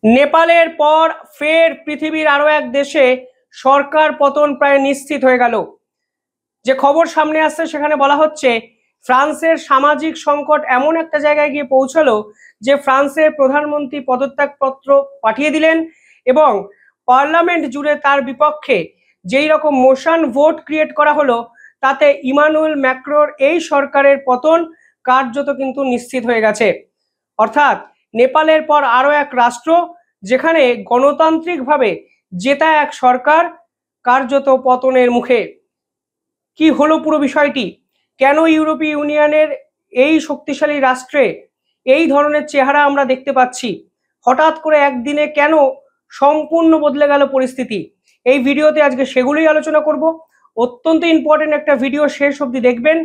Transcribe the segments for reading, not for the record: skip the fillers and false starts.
নেপালের পর ফের পৃথিবীর আরো এক দেশে সরকার পতন প্রায় নিশ্চিত হয়ে গেল। যে খবর সামনে আসছে সেখানে বলা হচ্ছে ফ্রান্সের সামাজিক সংকট এমন একটা জায়গায় গিয়ে পৌঁছালো যে ফ্রান্সের প্রধানমন্ত্রী পদত্যাগপত্র পাঠিয়ে দিলেন এবং পার্লামেন্ট জুড়ে তার বিপক্ষে যেই রকম মোশন ভোট ক্রিয়েট করা হলো তাতে ইমানুয়েল ম্যাক্রোর এই সরকারের পতন কার্যত কিন্তু নিশ্চিত হয়ে গেছে। অর্থাৎ নেপালের পর আরো এক রাষ্ট্র যেখানে গণতান্ত্রিকভাবে জেতা এক সরকার কার্যত পতনের মুখে। কি হলো পুরো বিষয়টি, কেন ইউরোপীয় ইউনিয়নের এই শক্তিশালী রাষ্ট্রে এই ধরনের চেহারা আমরা দেখতে পাচ্ছি, হঠাৎ করে একদিনে কেন সম্পূর্ণ বদলে গেল পরিস্থিতি, এই ভিডিওতে আজকে সেগুলোই আলোচনা করব। অত্যন্ত ইম্পর্টেন্ট একটা ভিডিও, শেষ অবধি দেখবেন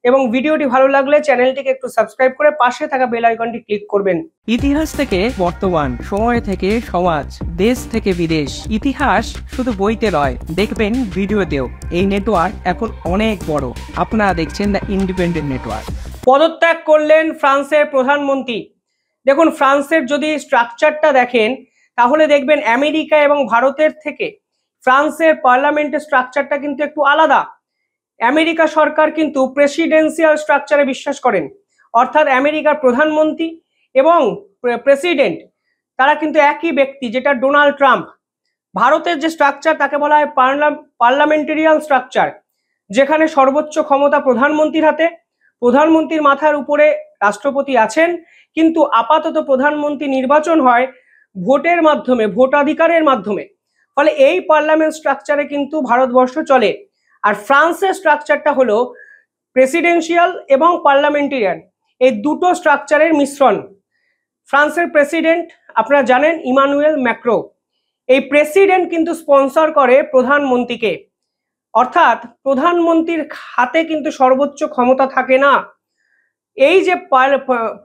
এবং ভিডিওটি ভালো লাগলে চ্যানেলটিকে একটু সাবস্ক্রাইব করে পাশে থাকা বেল আইকনটি ক্লিক করবেন। ইতিহাস থেকে বর্তমান, সময় থেকে সমাজ, দেশ থেকে বিদেশ, ইতিহাস শুধু বইতে নয়, দেখবেন ভিডিওতেও। এই নেটওয়ার্ক এখন অনেক বড়। আপনারা দেখছেন দ্য ইন্ডিপেন্ডেন্ট নেটওয়ার্ক। পদত্যাগ করলেন ফ্রান্সের প্রধানমন্ত্রী। দেখুন, ফ্রান্সের যদি স্ট্রাকচারটা দেখেন তাহলে দেখবেন আমেরিকা এবং ভারতের থেকে ফ্রান্সের পার্লামেন্টের স্ট্রাকচারটা কিন্তু একটু আলাদা। আমেরিকা সরকার কিন্তু প্রেসিডেন্সিয়াল স্ট্রাকচারে বিশ্বাস করেন, অর্থাৎ আমেরিকার প্রধানমন্ত্রী এবং প্রেসিডেন্ট তারা কিন্তু একই ব্যক্তি, যেটা ডোনাল্ড ট্রাম্প। ভারতের যে স্ট্রাকচার তাকে বলা হয় পার্লামেন্টেরিয়ান স্ট্রাকচার, যেখানে সর্বোচ্চ ক্ষমতা প্রধানমন্ত্রীর হাতে। প্রধানমন্ত্রীর মাথার উপরে রাষ্ট্রপতি আছেন, কিন্তু আপাতত প্রধানমন্ত্রী নির্বাচন হয় ভোটের মাধ্যমে, ভোটাধিকারের মাধ্যমে। ফলে এই পার্লামেন্ট স্ট্রাকচারে কিন্তু ভারতবর্ষ চলে। আর ফ্রান্সের স্ট্রাকচারটা হলো প্রেসিডেন্সিয়াল এবং পার্লামেন্টেরিয়ান, এই দুটো স্ট্রাকচারের মিশ্রণ। ফ্রান্সের প্রেসিডেন্ট আপনারা জানেন ইমানুয়েল ম্যাক্রো। এই প্রেসিডেন্ট কিন্তু স্পন্সর করে প্রধানমন্ত্রীকে, অর্থাৎ প্রধানমন্ত্রীর হাতে কিন্তু সর্বোচ্চ ক্ষমতা থাকে না। এই যে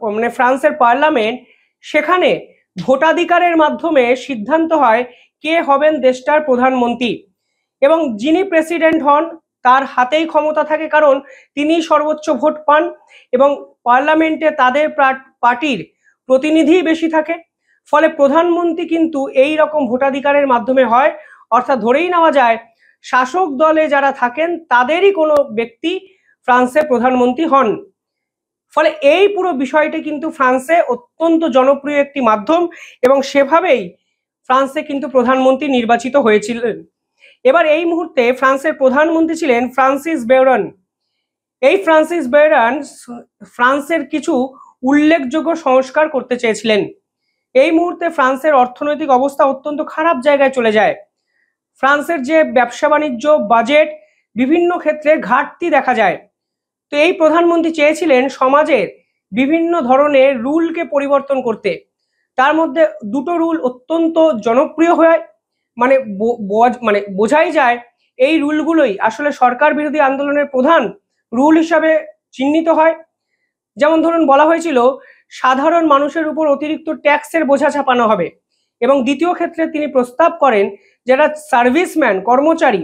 মানে ফ্রান্সের পার্লামেন্ট, সেখানে ভোটাধিকারের মাধ্যমে সিদ্ধান্ত হয় কে হবেন দেশটার প্রধানমন্ত্রী, এবং যিনি প্রেসিডেন্ট হন তার হাতেই ক্ষমতা থাকে, কারণ তিনি সর্বোচ্চ ভোট পান এবং পার্লামেন্টে তাদের পার্টির প্রতিনিধি বেশি থাকে। ফলে প্রধানমন্ত্রী কিন্তু এই রকম ভোটাধিকারের মাধ্যমে হয়, অর্থাৎ ধরেই নেওয়া যায় শাসক দলে যারা থাকেন তাদেরই কোনো ব্যক্তি ফ্রান্সের প্রধানমন্ত্রী হন। ফলে এই পুরো বিষয়টি কিন্তু ফ্রান্সে অত্যন্ত জনপ্রিয় একটি মাধ্যম এবং সেভাবেই ফ্রান্সে কিন্তু প্রধানমন্ত্রী নির্বাচিত হয়েছিলেন। এবার এই মুহূর্তে ফ্রান্সের প্রধানমন্ত্রী ছিলেন ফ্রান্সিস বেয়রন। এই ফ্রান্সিস বেয়রন ফ্রান্সের কিছু উল্লেখযোগ্য সংস্কার করতে চেয়েছিলেন। এই মুহূর্তে ফ্রান্সের অর্থনৈতিক অবস্থা অত্যন্ত খারাপ জায়গায় চলে যায়। ফ্রান্সের যে ব্যবসা বাণিজ্য, বাজেট, বিভিন্ন ক্ষেত্রে ঘাটতি দেখা যায়। তো এই প্রধানমন্ত্রী চেয়েছিলেন সমাজের বিভিন্ন ধরনের রুলকে পরিবর্তন করতে। তার মধ্যে দুটো রুল অত্যন্ত জনপ্রিয় হয়, মানে বোঝাই যায় এই রুলগুলোই আসলে সরকার বিরোধী আন্দোলনের প্রধান রুল হিসাবে চিহ্নিত হয়। যেমন ধরুন, বলা হয়েছিল সাধারণ মানুষের উপর অতিরিক্ত ট্যাক্সের বোঝা চাপানো হবে, এবং দ্বিতীয় ক্ষেত্রে তিনি প্রস্তাব করেন যারা সার্ভিসম্যান, কর্মচারী,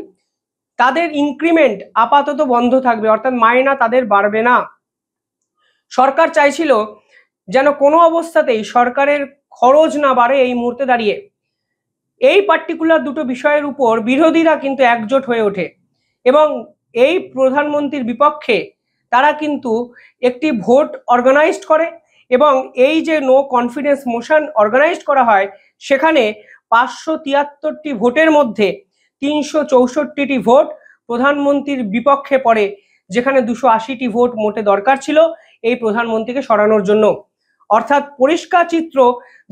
তাদের ইনক্রিমেন্ট আপাতত বন্ধ থাকবে, অর্থাৎ মাইনা তাদের বাড়বে না। সরকার চাইছিল যেন কোনো অবস্থাতেই সরকারের খরচ না বাড়ে এই মুহূর্তে দাঁড়িয়ে। এই পার্টিকুলার দুটো বিষয়ের উপর বিরোধীরা কিন্তু একজোট হয়ে ওঠে এবং এই প্রধানমন্ত্রীর বিপক্ষে তারা কিন্তু একটি ভোট অর্গানাইজড করে, এবং এই যে নো কনফিডেন্স মোশন অর্গানাইজড করা হয় সেখানে 573টি ভোটের মধ্যে 364টি ভোট প্রধানমন্ত্রীর বিপক্ষে পড়ে, যেখানে 280টি ভোট মোটে দরকার ছিল এই প্রধানমন্ত্রীকে সরানোর জন্য। অর্থাৎ পরিষ্কার চিত্র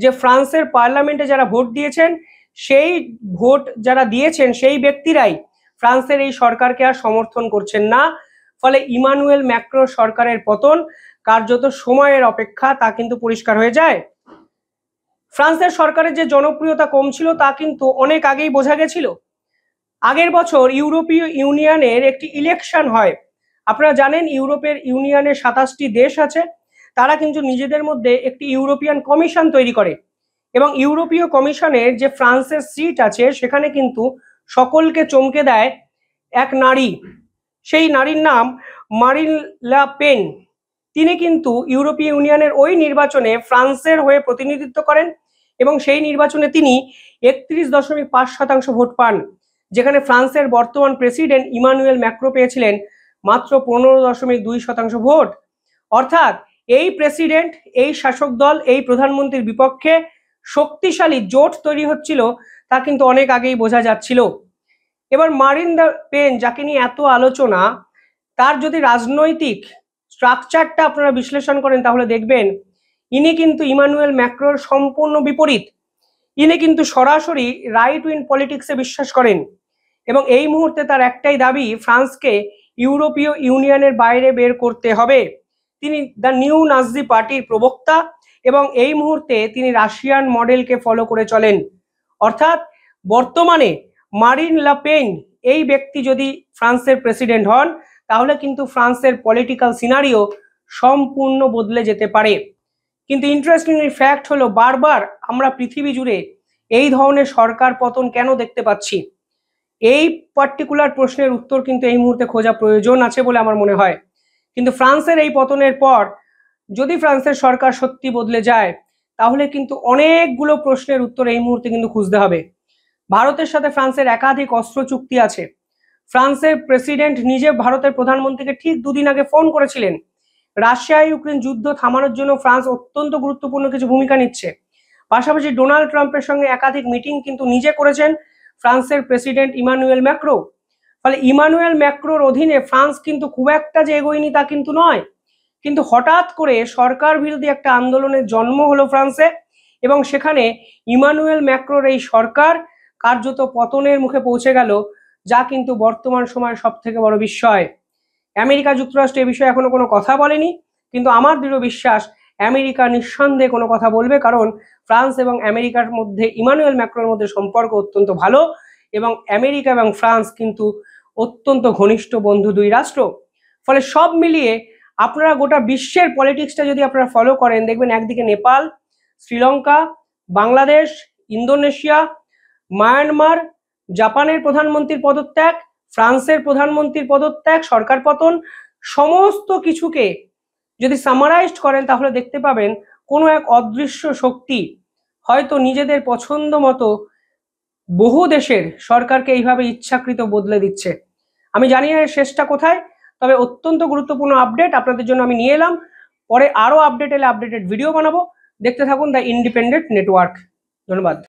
যে ফ্রান্সের পার্লামেন্টে যারা ভোট দিয়েছেন, সেই ভোট যারা দিয়েছেন সেই ব্যক্তিরাই ফ্রান্সের এই সরকারকে আর সমর্থন করছেন না। ফলে ইমানুয়েল ম্যাক্রো সরকারের পতন কার্যত সময়ের অপেক্ষা, তা কিন্তু পরিষ্কার হয়ে যায়। ফ্রান্সের সরকারের যে জনপ্রিয়তা কম ছিল তা কিন্তু অনেক আগেই বোঝা গেছিল। আগের বছর ইউরোপীয় ইউনিয়নের একটি ইলেকশন হয়। আপনারা জানেন ইউরোপের ইউনিয়নে 27টি দেশ আছে, তারা কিন্তু নিজেদের মধ্যে একটি ইউরোপিয়ান কমিশন তৈরি করে, এবং ইউরোপীয় কমিশনের যে ফ্রান্সের সিট আছে সেখানে কিন্তু সকলকে চমকে দেয় এক নারী। সেই নারীর নাম মারিন লা পেন। তিনি কিন্তু ইউরোপীয় ইউনিয়নের ওই নির্বাচনে ফ্রান্সের হয়ে প্রতিনিধিত্ব করেন এবং সেই নির্বাচনে তিনি 31.5% ভোট পান, যেখানে ফ্রান্সের বর্তমান প্রেসিডেন্ট ইমানুয়েল ম্যাক্রো পেয়েছিলেন মাত্র 15.2% ভোট। অর্থাৎ এই প্রেসিডেন্ট, এই শাসক দল, এই প্রধানমন্ত্রীর বিপক্ষে শক্তিশালী জোট তৈরি হচ্ছিল, তা কিন্তু অনেক আগেই বোঝা যাচ্ছিল। এবার মারিন দ্য পেন, যাকে নিয়ে এত আলোচনা, তার যদি রাজনৈতিক স্ট্রাকচারটা আপনারা বিশ্লেষণ করেন তাহলে দেখবেন ইনি কিন্তু ইমানুয়েল ম্যাক্রোর সম্পূর্ণ বিপরীত। ইনি কিন্তু সরাসরি রাইট উইং পলিটিক্সে বিশ্বাস করেন এবং এই মুহূর্তে তার একটাই দাবি, ফ্রান্সকে ইউরোপীয় ইউনিয়নের বাইরে বের করতে হবে। তিনি দ্য নিউ নাজি পার্টির প্রবক্তা এবং এই মুহূর্তে তিনি রাশিয়ান মডেলকে ফলো করে চলেন। অর্থাৎ বর্তমানে মারিন লা পেন এই ব্যক্তি যদি ফ্রান্সের প্রেসিডেন্ট হন তাহলে কিন্তু ফ্রান্সের পলিটিক্যাল সিনারিও সম্পূর্ণ বদলে যেতে পারে। কিন্তু ইন্টারেস্টিং ফ্যাক্ট হলো, বারবার আমরা পৃথিবী জুড়ে এই ধরনের সরকার পতন কেন দেখতে পাচ্ছি? এই পার্টিকুলার প্রশ্নের উত্তর কিন্তু এই মুহূর্তে খোঁজা প্রয়োজন আছে বলে আমার মনে হয়। কিন্তু ফ্রান্সের এই পতনের পর যদি ফ্রান্সের সরকার সত্যি বদলে যায় তাহলে কিন্তু অনেকগুলো প্রশ্নের উত্তর এই মুহূর্তে কিন্তু খুঁজতে হবে। ভারতের সাথে ফ্রান্সের একাধিক অস্ত্র চুক্তি আছে। ফ্রান্সের প্রেসিডেন্ট নিজে ভারতের প্রধানমন্ত্রীকে ঠিক 2 দিন আগে ফোন করেছিলেন। রাশিয়া ইউক্রেন যুদ্ধ থামানোর জন্য ফ্রান্স অত্যন্ত গুরুত্বপূর্ণ কিছু ভূমিকা নিচ্ছে। পাশাপাশি ডোনাল্ড ট্রাম্পের সঙ্গে একাধিক মিটিং কিন্তু নিজে করেছেন ফ্রান্সের প্রেসিডেন্ট ইমানুয়েল ম্যাক্রো। ফলে ইমানুয়েল ম্যাক্রোর অধীনে ফ্রান্স কিন্তু খুব একটা যে এগোয়নি তা কিন্তু নয়। কিন্তু হঠাৎ করে সরকার বিরোধী একটা আন্দোলনের জন্ম হলো ফ্রান্সে এবং সেখানে ইমানুয়েল ম্যাক্রোর এই সরকার কার্যত পতনের মুখে পৌঁছে গেল, যা কিন্তু বর্তমান সময়ের সব থেকে বড় বিস্ময়। আমেরিকা যুক্তরাষ্ট্র এ বিষয়ে এখনো কোনো কথা বলেনি, কিন্তু আমার দৃঢ় বিশ্বাস আমেরিকা নিঃসন্দেহে কোনো কথা বলবে, কারণ ফ্রান্স এবং আমেরিকার মধ্যে, ইমানুয়েল ম্যাক্রোর মধ্যে সম্পর্ক অত্যন্ত ভালো এবং আমেরিকা এবং ফ্রান্স কিন্তু অত্যন্ত ঘনিষ্ঠ বন্ধু দুই রাষ্ট্র। ফলে সব মিলিয়ে আপনারা গোটা বিশ্বের পলিটিক্সটা যদি আপনারা ফলো করেন দেখবেন একদিকে নেপাল, শ্রীলঙ্কা, বাংলাদেশ, ইন্দোনেশিয়া, মায়ানমার, জাপানের প্রধানমন্ত্রীর পদত্যাগ, ফ্রান্সের প্রধানমন্ত্রীর পদত্যাগ, সরকার পতন, সমস্ত কিছুকে যদি সামারাইজড করেন তাহলে দেখতে পাবেন কোনো এক অদৃশ্য শক্তি হয়তো নিজেদের পছন্দ মতো বহু দেশের সরকারকে এইভাবে ইচ্ছাকৃত বদলে দিচ্ছে। আমি জানি না এর শেষটা কোথায়, তবে অত্যন্ত গুরুত্বপূর্ণ আপডেট আপনাদের জন্য আমি নিয়ে এলাম। পরে আরো আপডেট এলে আপডেটেড ভিডিও বানাবো। দেখতে থাকুন দ্য ইন্ডিপেন্ডেন্ট নেটওয়ার্ক। ধন্যবাদ।